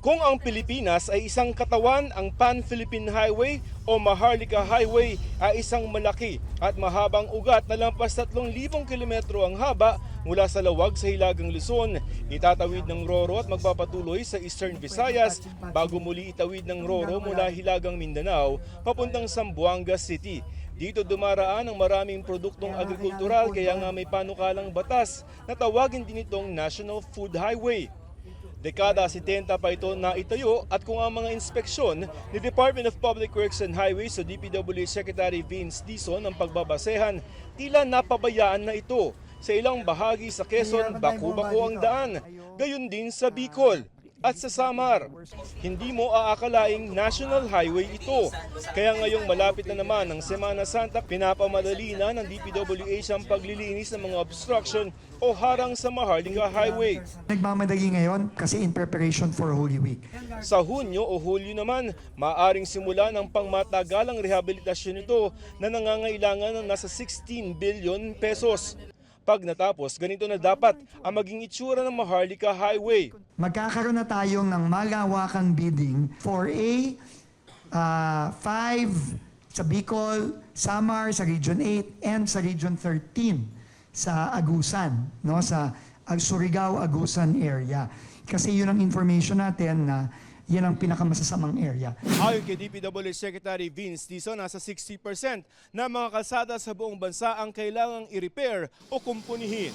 Kung ang Pilipinas ay isang katawan, ang Pan-Philippine Highway o Maharlika Highway ay isang malaki at mahabang ugat na lampas 3,000 kilometro ang haba mula sa Lawag sa Hilagang Luzon. Itatawid ng Roro at magpapatuloy sa Eastern Visayas bago muli itawid ng Roro mula Hilagang Mindanao papuntang Zamboanga City. Dito dumaraan ang maraming produktong agrikultural kaya nga may panukalang batas na tawagin din itong National Food Highway. Dekada 70 pa ito na itayo at kung ang mga inspeksyon ni Department of Public Works and Highways o DPWH Secretary Vince Dizon ang pagbabasehan, tila napabayaan na ito. Sa ilang bahagi sa Quezon, baku-bako ang daan, gayon din sa Bicol at sa Samar. Hindi mo aakalaing national highway ito. Kaya ngayong malapit na naman ang Semana Santa, pinapamadali na ng DPWH ang paglilinis ng mga obstruction o harang sa Maharlika Highway. Nagmamadali ngayon kasi in preparation for Holy Week. Sa Hunyo o Hulyo naman, maaring simula ng pangmatagalang rehabilitasyon nito na nangangailangan ng nasa 16 billion pesos. Pag natapos, ganito na dapat ang maging itsura ng Maharlika Highway. Magkakaroon na tayo ng malawakang bidding for A, 5 sa Bicol, Samar sa Region 8, and sa Region 13 sa Agusan, no? Sa Surigao, Agusan area. Kasi yun ang information natin na yan ang pinakamasasamang area. Ayon kay DPWH Secretary Vince Dizon, nasa 60% na mga kalsada sa buong bansa ang kailangang i-repair o kumpunihin.